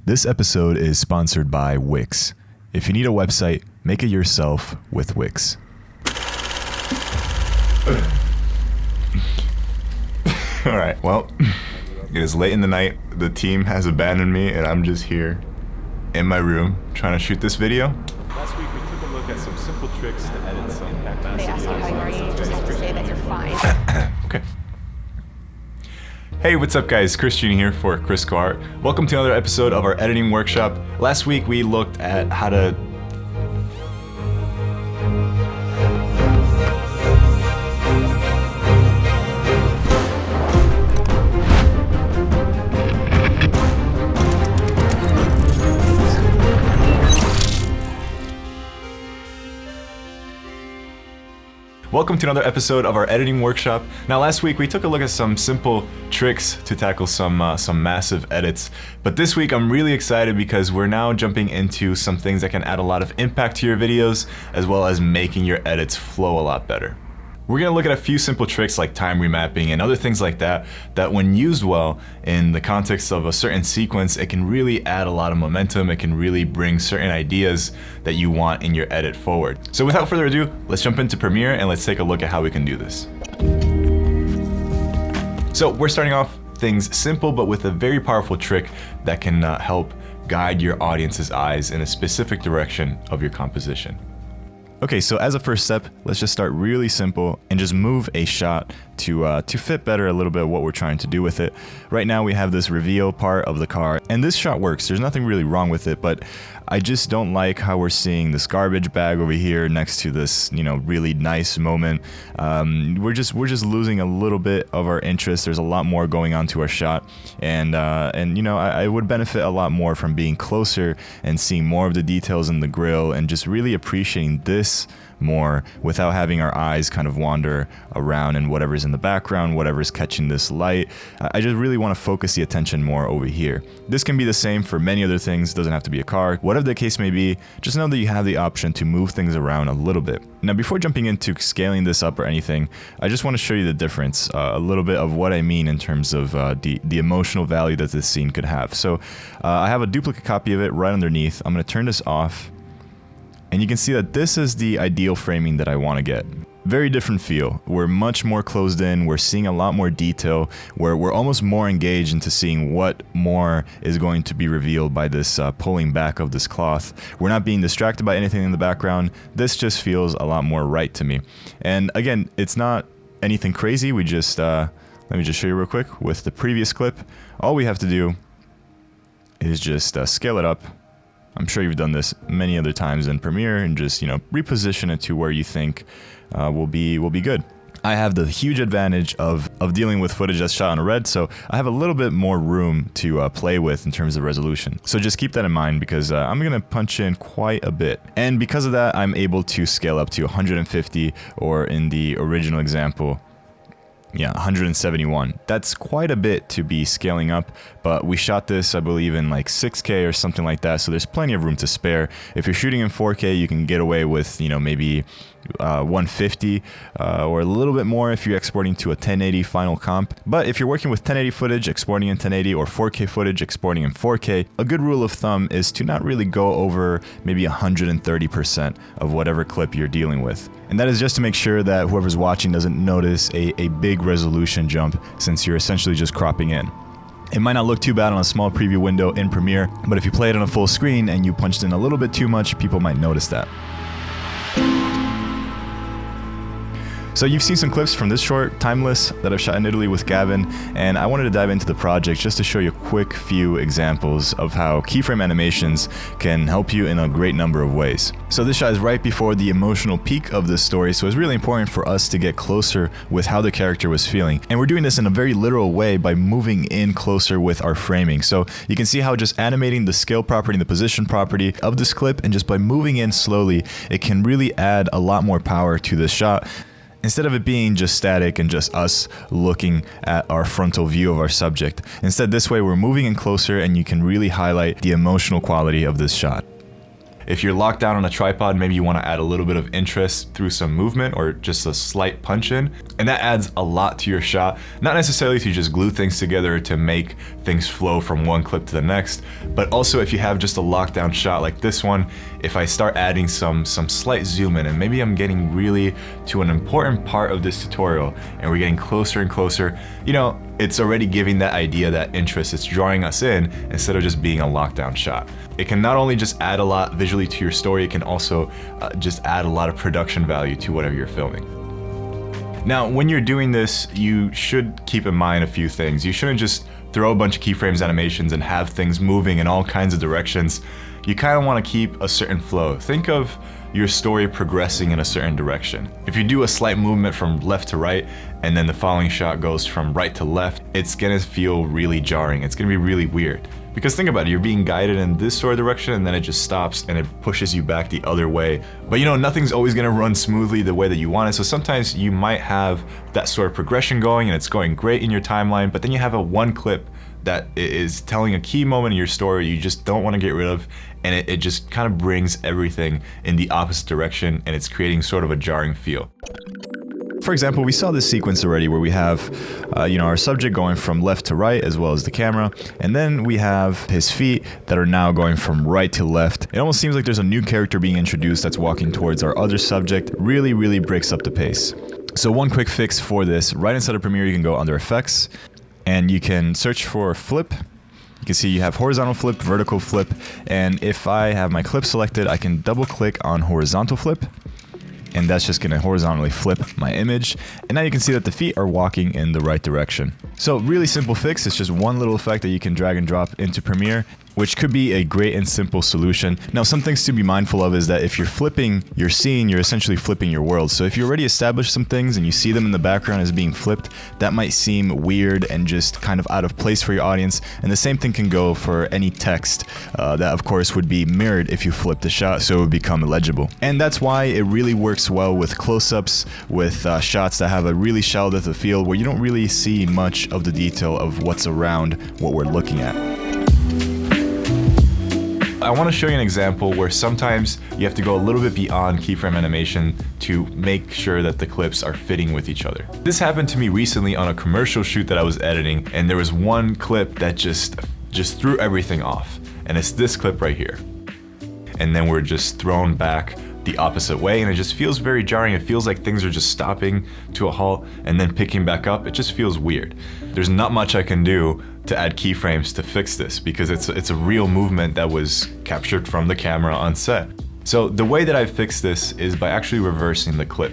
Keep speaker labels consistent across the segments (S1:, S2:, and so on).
S1: This episode is sponsored by Wix. If you need a website, make it yourself with Wix. All right, well, it is late in the night. The team has abandoned me, and I'm just here in my room trying to shoot this video.
S2: Last week we took a look at some simple tricks to edit some background.
S3: They ask you how you are, you just have to say that you're fine.
S1: Okay. Hey, what's up guys? Christian here for Kriscoart. Welcome to another episode of our editing workshop. Last week we looked at how to Welcome to another episode of our editing workshop. Now last week we took a look at some simple tricks to tackle some massive edits, but this week I'm really excited because we're now jumping into some things that can add a lot of impact to your videos as well as making your edits flow a lot better. We're going to look at a few simple tricks like time remapping and other things like that when used well in the context of a certain sequence, it can really add a lot of momentum. It can really bring certain ideas that you want in your edit forward. So without further ado, let's jump into Premiere and let's take a look at how we can do this. So we're starting off things simple, but with a very powerful trick that can help guide your audience's eyes in a specific direction of your composition. Okay, so as a first step, let's just start really simple and just move a shot to fit better a little bit what we're trying to do with it. Right now we have this reveal part of the car, and this shot works. There's nothing really wrong with it, but I just don't like how we're seeing this garbage bag over here next to this, really nice moment. We're just losing a little bit of our interest. There's a lot more going on to our shot, and I would benefit a lot more from being closer and seeing more of the details in the grill and just really appreciating this more without having our eyes kind of wander around and whatever's in the background, whatever's catching this light. I just really want to focus the attention more over here. This can be the same for many other things. Doesn't have to be a car. Whatever the case may be, just know that you have the option to move things around a little bit. Now, before jumping into scaling this up or anything, I just want to show you the difference, a little bit of what I mean in terms of the emotional value that this scene could have. So I have a duplicate copy of it right underneath. I'm going to turn this off. And you can see that this is the ideal framing that I want to get. Very different feel. We're much more closed in. We're seeing a lot more detail. We're almost more engaged into seeing what more is going to be revealed by this pulling back of this cloth. We're not being distracted by anything in the background. This just feels a lot more right to me. And again, it's not anything crazy. We just, let me just show you real quick. With the previous clip, all we have to do is just scale it up. I'm sure you've done this many other times in Premiere and just, reposition it to where you think will be good. I have the huge advantage of dealing with footage that's shot on red, so I have a little bit more room to play with in terms of resolution. So just keep that in mind because I'm going to punch in quite a bit. And because of that, I'm able to scale up to 150 or in the original example, 171. That's quite a bit to be scaling up, but we shot this, I believe, in like 6K or something like that, so there's plenty of room to spare. If you're shooting in 4K, you can get away with, maybe 150 or a little bit more if you're exporting to a 1080 final comp. But if you're working with 1080 footage, exporting in 1080, or 4K footage, exporting in 4K, a good rule of thumb is to not really go over maybe 130% of whatever clip you're dealing with. And that is just to make sure that whoever's watching doesn't notice a big resolution jump since you're essentially just cropping in. It might not look too bad on a small preview window in Premiere, but if you play it on a full screen and you punched in a little bit too much, people might notice that. So you've seen some clips from this short, Timeless, that I've shot in Italy with Gavin, and I wanted to dive into the project just to show you a quick few examples of how keyframe animations can help you in a great number of ways. So this shot is right before the emotional peak of this story, so it's really important for us to get closer with how the character was feeling. And we're doing this in a very literal way by moving in closer with our framing. So you can see how just animating the scale property and the position property of this clip, and just by moving in slowly, it can really add a lot more power to this shot. Instead of it being just static and just us looking at our frontal view of our subject. Instead, this way we're moving in closer and you can really highlight the emotional quality of this shot. If you're locked down on a tripod, maybe you want to add a little bit of interest through some movement or just a slight punch in, and that adds a lot to your shot. Not necessarily to just glue things together to make things flow from one clip to the next, but also if you have just a lockdown shot like this one, if I start adding some slight zoom in, and maybe I'm getting really to an important part of this tutorial and we're getting closer and closer, you know, it's already giving that idea, that interest. It's drawing us in instead of just being a lockdown shot. It can not only just add a lot visually to your story, it can also just add a lot of production value to whatever you're filming. Now, when you're doing this, you should keep in mind a few things. You shouldn't just throw a bunch of keyframes animations and have things moving in all kinds of directions. You kind of want to keep a certain flow. Think of your story progressing in a certain direction. If you do a slight movement from left to right, and then the following shot goes from right to left, it's gonna feel really jarring. It's gonna be really weird. Because think about it, you're being guided in this sort of direction and then it just stops and it pushes you back the other way. But you know, nothing's always gonna run smoothly the way that you want it. So sometimes you might have that sort of progression going and it's going great in your timeline, but then you have a one clip that is telling a key moment in your story you just don't want to get rid of, and it just kind of brings everything in the opposite direction and it's creating sort of a jarring feel. For example, we saw this sequence already where we have our subject going from left to right as well as the camera, and then we have his feet that are now going from right to left. It almost seems like there's a new character being introduced that's walking towards our other subject. Really breaks up the pace. So one quick fix for this, right inside of Premiere you can go under Effects and you can search for Flip. You can see you have horizontal flip, vertical flip, and if I have my clip selected, I can double click on horizontal flip, and that's just gonna horizontally flip my image. And now you can see that the feet are walking in the right direction. So really simple fix, it's just one little effect that you can drag and drop into Premiere, which could be a great and simple solution. Now, some things to be mindful of is that if you're flipping your scene, you're essentially flipping your world. So if you already established some things and you see them in the background as being flipped, that might seem weird and just kind of out of place for your audience. And the same thing can go for any text that of course would be mirrored if you flip the shot, so it would become illegible. And that's why it really works well with close-ups, with shots that have a really shallow depth of field where you don't really see much of the detail of what's around what we're looking at. I want to show you an example where sometimes you have to go a little bit beyond keyframe animation to make sure that the clips are fitting with each other. This happened to me recently on a commercial shoot that I was editing, and there was one clip that just threw everything off, and it's this clip right here. And then we're just thrown back the opposite way, and it just feels very jarring. It feels like things are just stopping to a halt and then picking back up. It just feels weird. There's not much I can do to add keyframes to fix this because it's a real movement that was captured from the camera on set. So the way that I fix this is by actually reversing the clip.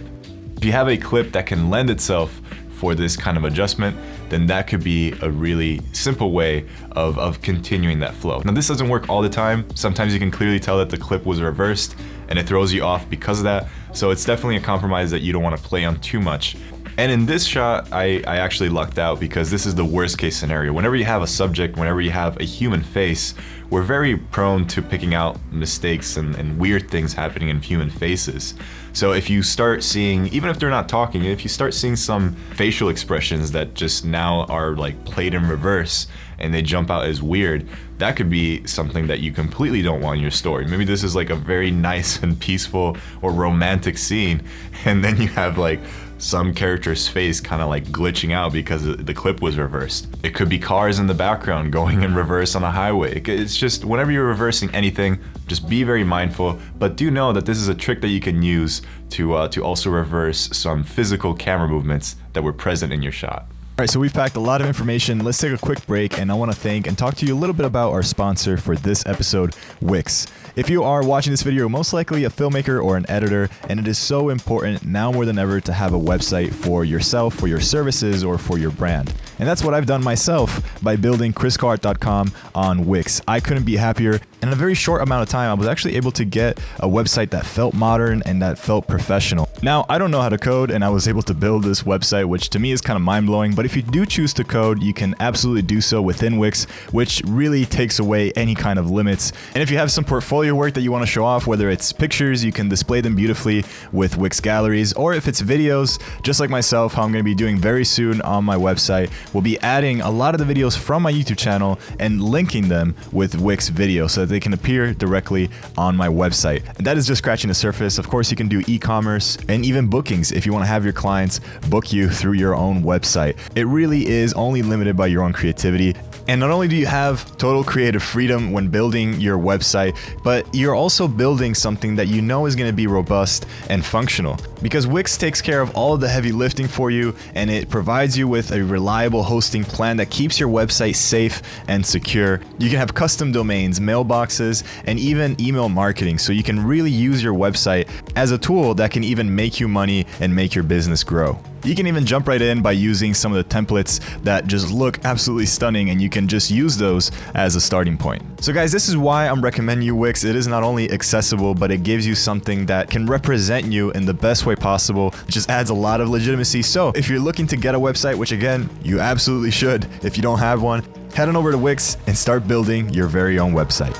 S1: If you have a clip that can lend itself for this kind of adjustment, then that could be a really simple way of continuing that flow. Now, this doesn't work all the time. Sometimes you can clearly tell that the clip was reversed and it throws you off because of that. So it's definitely a compromise that you don't want to play on too much. And in this shot, I actually lucked out because this is the worst case scenario. Whenever you have a subject, whenever you have a human face, we're very prone to picking out mistakes and weird things happening in human faces. So if you start seeing, even if they're not talking, if you start seeing some facial expressions that just now are like played in reverse and they jump out as weird, that could be something that you completely don't want in your story. Maybe this is like a very nice and peaceful or romantic scene, and then you have like some character's face kind of like glitching out because the clip was reversed. It could be cars in the background going in reverse on a highway. It's just, whenever you're reversing anything, just be very mindful, but do know that this is a trick that you can use to also reverse some physical camera movements that were present in your shot. All right, so we've packed a lot of information. Let's take a quick break, and I want to thank and talk to you a little bit about our sponsor for this episode, Wix. If you are watching this video, most likely a filmmaker or an editor, and it is so important now more than ever to have a website for yourself, for your services, or for your brand. And that's what I've done myself by building Kriscoart.com on Wix. I couldn't be happier. In a very short amount of time, I was actually able to get a website that felt modern and that felt professional. Now, I don't know how to code, and I was able to build this website, which to me is kind of mind-blowing, but if you do choose to code, you can absolutely do so within Wix, which really takes away any kind of limits. And if you have some portfolio work that you want to show off, whether it's pictures, you can display them beautifully with Wix galleries, or if it's videos, just like myself, how I'm going to be doing very soon on my website, we'll be adding a lot of the videos from my YouTube channel and linking them with Wix video so that they can appear directly on my website. And that is just scratching the surface. Of course, you can do e-commerce and even bookings if you want to have your clients book you through your own website. It really is only limited by your own creativity. And not only do you have total creative freedom when building your website, but you're also building something that you know is going to be robust and functional. Because Wix takes care of all of the heavy lifting for you, and it provides you with a reliable hosting plan that keeps your website safe and secure. You can have custom domains, mailboxes, and even email marketing, so you can really use your website as a tool that can even make you money and make your business grow. You can even jump right in by using some of the templates that just look absolutely stunning, and you can just use those as a starting point. So guys, this is why I'm recommending you Wix. It is not only accessible, but it gives you something that can represent you in the best way possible. It just adds a lot of legitimacy. So if you're looking to get a website, which again, you absolutely should if you don't have one, head on over to Wix and start building your very own website.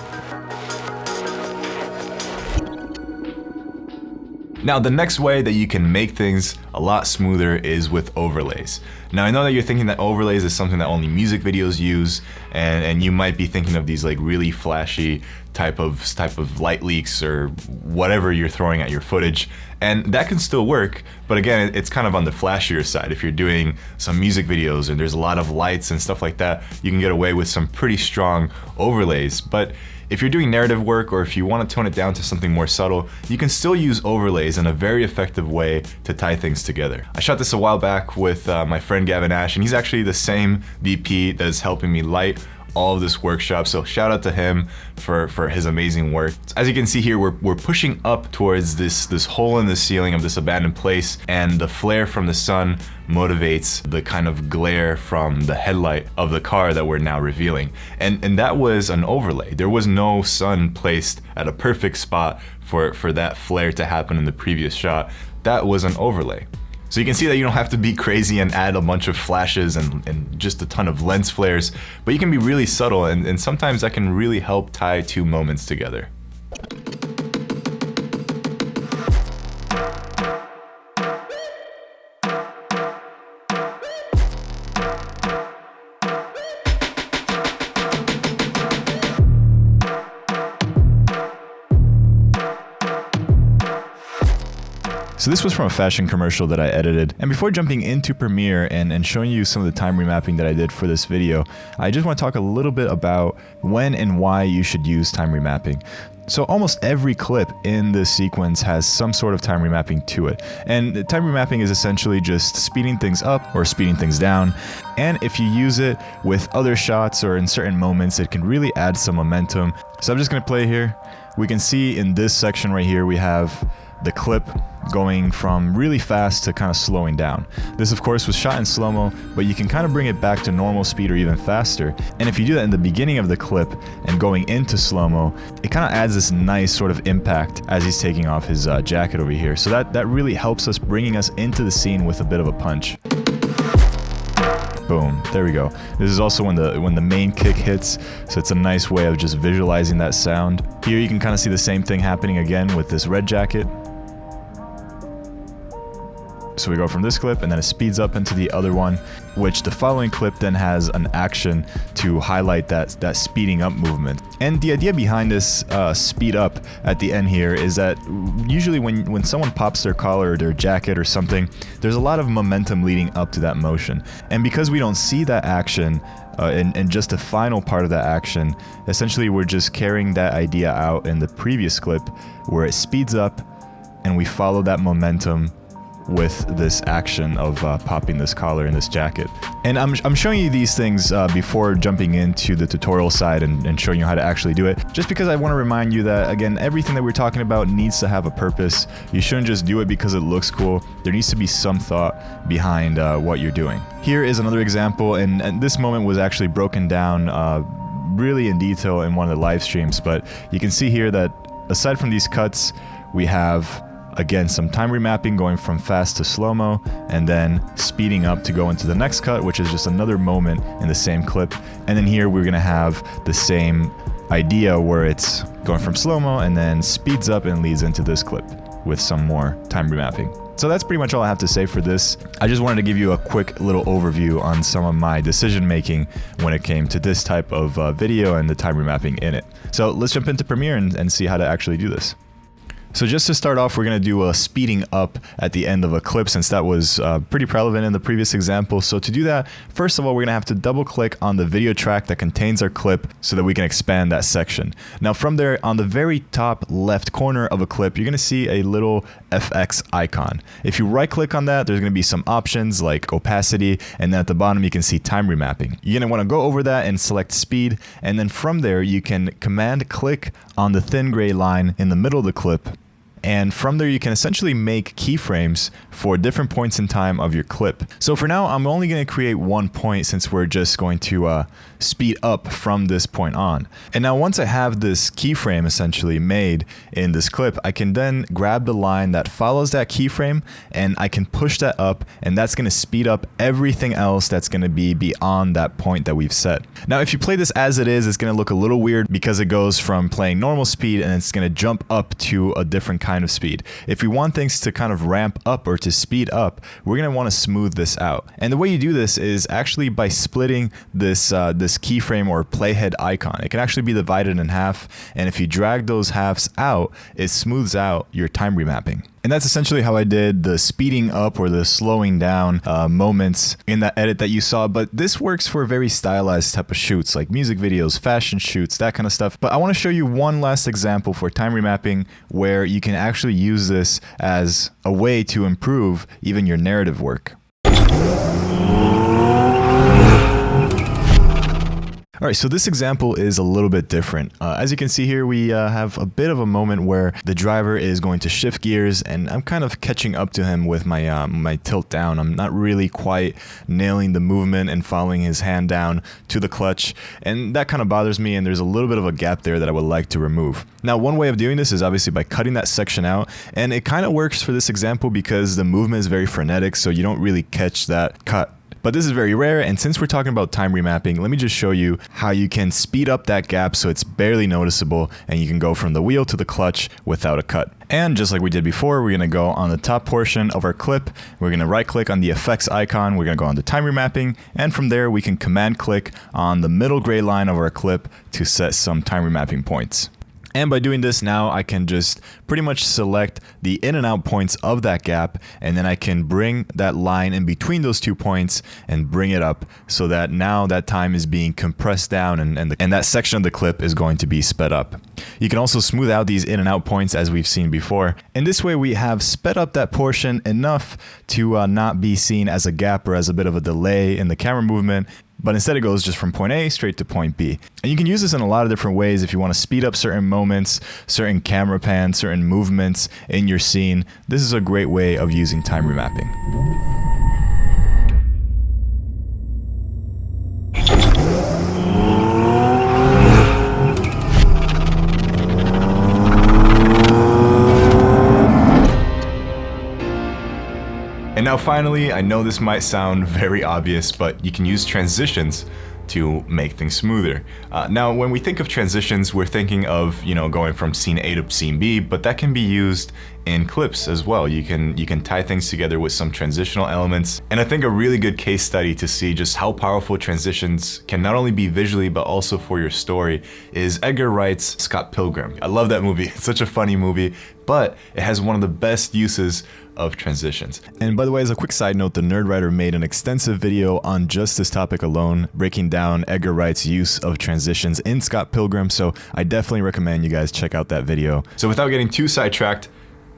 S1: Now, the next way that you can make things a lot smoother is with overlays. Now, I know that you're thinking that overlays is something that only music videos use, and you might be thinking of these like really flashy type of light leaks or whatever you're throwing at your footage, and that can still work, but again, it's kind of on the flashier side. If you're doing some music videos and there's a lot of lights and stuff like that, you can get away with some pretty strong overlays. But if you're doing narrative work, or if you want to tone it down to something more subtle, you can still use overlays in a very effective way to tie things together. I shot this a while back with my friend Gavin Ash, and he's actually the same DP that is helping me light all of this workshop, so shout out to him for his amazing work. As you can see here, we're pushing up towards this hole in the ceiling of this abandoned place, and the flare from the sun motivates the kind of glare from the headlight of the car that we're now revealing. And that was an overlay. There was no sun placed at a perfect spot for that flare to happen in the previous shot. That was an overlay. So you can see that you don't have to be crazy and add a bunch of flashes and just a ton of lens flares, but you can be really subtle, and sometimes that can really help tie two moments together. So this was from a fashion commercial that I edited. And before jumping into Premiere and showing you some of the time remapping that I did for this video, I just want to talk a little bit about when and why you should use time remapping. So almost every clip in this sequence has some sort of time remapping to it. And time remapping is essentially just speeding things up or speeding things down. And if you use it with other shots or in certain moments, it can really add some momentum. So I'm just going to play here. We can see in this section right here, we have the clip going from really fast to kind of slowing down. This of course was shot in slow-mo, but you can kind of bring it back to normal speed or even faster. And if you do that in the beginning of the clip and going into slow-mo, it kind of adds this nice sort of impact as he's taking off his jacket over here. So that really helps us, bringing us into the scene with a bit of a punch. Boom, there we go. This is also when the main kick hits, so it's a nice way of just visualizing that sound. Here you can kind of see the same thing happening again with this red jacket. So we go from this clip and then it speeds up into the other one, which the following clip then has an action to highlight that speeding up movement. And the idea behind this speed up at the end here is that usually when someone pops their collar or their jacket or something, there's a lot of momentum leading up to that motion. And because we don't see that action and just the final part of that action, essentially we're just carrying that idea out in the previous clip where it speeds up and we follow that momentum with this action of popping this collar in this jacket. And I'm showing you these things before jumping into the tutorial side and showing you how to actually do it, just because I want to remind you that, again, everything that we're talking about needs to have a purpose. You shouldn't just do it because it looks cool. There needs to be some thought behind what you're doing. Here is another example, and this moment was actually broken down really in detail in one of the live streams, but you can see here that aside from these cuts, we have again, some time remapping going from fast to slow-mo, and then speeding up to go into the next cut, which is just another moment in the same clip. And then here we're gonna have the same idea where it's going from slow-mo and then speeds up and leads into this clip with some more time remapping. So that's pretty much all I have to say for this. I just wanted to give you a quick little overview on some of my decision making when it came to this type of video and the time remapping in it. So let's jump into Premiere and see how to actually do this. So just to start off, we're going to do a speeding up at the end of a clip, since that was pretty relevant in the previous example. So to do that, first of all, we're going to have to double click on the video track that contains our clip so that we can expand that section. Now from there, on the very top left corner of a clip, you're going to see a little FX icon. If you right click on that, there's going to be some options like opacity, and then at the bottom you can see time remapping. You're going to want to go over that and select speed, and then from there you can command click on the thin gray line in the middle of the clip. And from there, you can essentially make keyframes for different points in time of your clip. So for now, I'm only going to create one point since we're just going to speed up from this point on. And now once I have this keyframe essentially made in this clip, I can then grab the line that follows that keyframe and I can push that up, and that's going to speed up everything else that's going to be beyond that point that we've set. Now, if you play this as it is, it's going to look a little weird because it goes from playing normal speed and it's going to jump up to a different kind of speed. If we want things to kind of ramp up or to speed up, we're going to want to smooth this out. And the way you do this is actually by splitting this keyframe or playhead icon. It can actually be divided in half, and if you drag those halves out, it smooths out your time remapping. And that's essentially how I did the speeding up or the slowing down moments in that edit that you saw. But this works for very stylized type of shoots like music videos, fashion shoots, that kind of stuff. But I want to show you one last example for time remapping where you can actually use this as a way to improve even your narrative work. All right, so this example is a little bit different. As you can see here, we have a bit of a moment where the driver is going to shift gears, and I'm kind of catching up to him with my my tilt down. I'm not really quite nailing the movement and following his hand down to the clutch, and that kind of bothers me, and there's a little bit of a gap there that I would like to remove. Now, one way of doing this is obviously by cutting that section out, and it kind of works for this example because the movement is very frenetic, so you don't really catch that cut. But this is very rare, and since we're talking about time remapping, let me just show you how you can speed up that gap so it's barely noticeable and you can go from the wheel to the clutch without a cut. And just like we did before, we're going to go on the top portion of our clip, we're going to right click on the effects icon, we're going to go on to time remapping, and from there we can command click on the middle gray line of our clip to set some time remapping points. And by doing this now, I can just pretty much select the in and out points of that gap, and then I can bring that line in between those 2 points and bring it up so that now that time is being compressed down and that section of the clip is going to be sped up. You can also smooth out these in and out points as we've seen before. And this way we have sped up that portion enough to not be seen as a gap or as a bit of a delay in the camera movement, but instead it goes just from point A straight to point B. And you can use this in a lot of different ways if you want to speed up certain moments, certain camera pans, certain movements in your scene. This is a great way of using time remapping.
S2: And now finally, I know this might sound very obvious, but you can use transitions to make things smoother. Now, when we think of transitions, we're thinking of, going from scene A to scene B, but that can be used in clips as well. You can tie things together with some transitional elements. And I think a really good case study to see just how powerful transitions can not only be visually, but also for your story is Edgar Wright's Scott Pilgrim. I love that movie. It's such a funny movie, but it has one of the best uses of transitions.
S1: And by the way, as a quick side note, the Nerdwriter made an extensive video on just this topic alone, breaking down Edgar Wright's use of transitions in Scott Pilgrim, so I definitely recommend you guys check out that video.
S2: So without getting too sidetracked,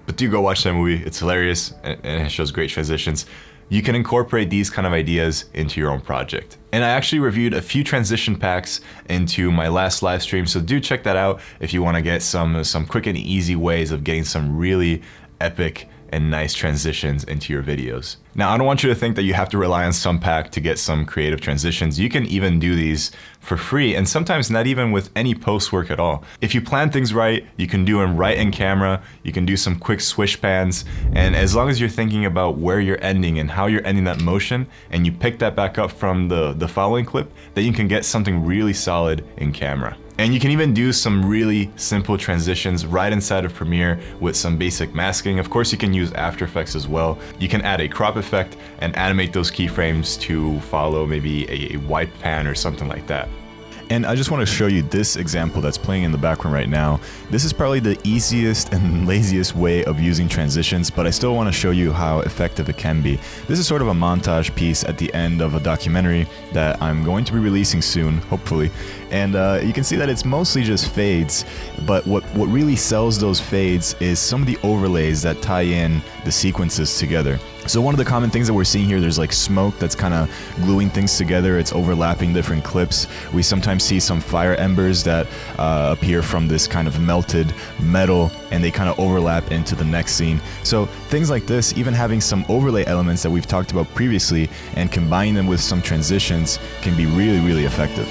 S2: but do go watch that movie. It's hilarious and it shows great transitions. You can incorporate these kind of ideas into your own project. And I actually reviewed a few transition packs into my last live stream, so do check that out if you want to get some quick and easy ways of getting some really epic and nice transitions into your videos. Now, I don't want you to think that you have to rely on SumPack to get some creative transitions. You can even do these for free, and sometimes not even with any post work at all. If you plan things right, you can do them right in camera, you can do some quick swish pans, and as long as you're thinking about where you're ending and how you're ending that motion, and you pick that back up from the following clip, then you can get something really solid in camera. And you can even do some really simple transitions right inside of Premiere with some basic masking. Of course, you can use After Effects as well. You can add a crop effect and animate those keyframes to follow maybe a white pan or something like that.
S1: And I just want to show you this example that's playing in the background right now. This is probably the easiest and laziest way of using transitions, but I still want to show you how effective it can be. This is sort of a montage piece at the end of a documentary that I'm going to be releasing soon, hopefully. And you can see that it's mostly just fades, but what really sells those fades is some of the overlays that tie in the sequences together. So one of the common things that we're seeing here, there's like smoke that's kind of gluing things together. It's overlapping different clips. We sometimes see some fire embers that appear from this kind of melted metal, and they kind of overlap into the next scene. So things like this, even having some overlay elements that we've talked about previously and combining them with some transitions can be really, really effective.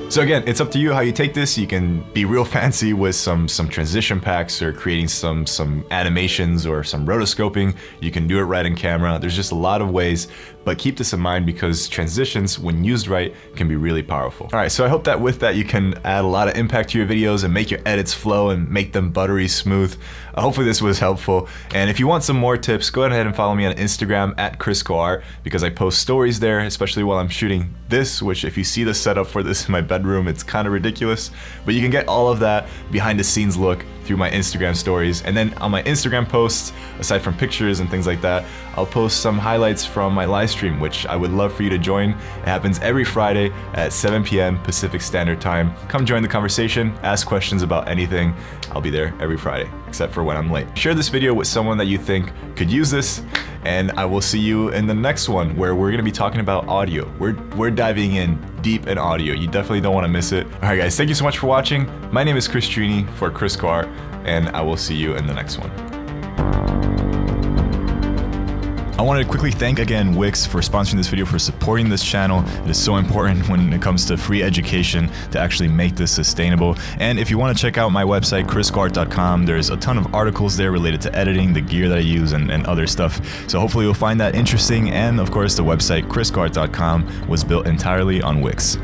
S2: So again, it's up to you how you take this. You can be real fancy with some transition packs or creating some animations or some rotoscoping. You can do it right in camera. There's just a lot of ways, but keep this in mind because transitions, when used right, can be really powerful. All right, so I hope that with that you can add a lot of impact to your videos and make your edits flow and make them buttery smooth. Hopefully this was helpful. And if you want some more tips, go ahead and follow me on Instagram at Kriscoart because I post stories there, especially while I'm shooting this, which if you see the setup for this in my bedroom, it's kind of ridiculous, but you can get all of that behind the scenes look through my Instagram stories. And then on my Instagram posts, aside from pictures and things like that, I'll post some highlights from my live stream, which I would love for you to join. It happens every Friday at 7 p.m. Pacific Standard Time. Come join the conversation, ask questions about anything. I'll be there every Friday, except for when I'm late. Share this video with someone that you think could use this, and I will see you in the next one where we're gonna be talking about audio. We're diving in deep in audio. You definitely don't wanna miss it. All right guys, thank you so much for watching. My name is Chris Trini for Kriscoart, and I will see you in the next one.
S1: I wanted to quickly thank again Wix for sponsoring this video, for supporting this channel. It is so important when it comes to free education to actually make this sustainable. And if you want to check out my website, Kriscoart.com, there's a ton of articles there related to editing, the gear that I use, and other stuff. So hopefully you'll find that interesting. And of course, the website, Kriscoart.com, was built entirely on Wix.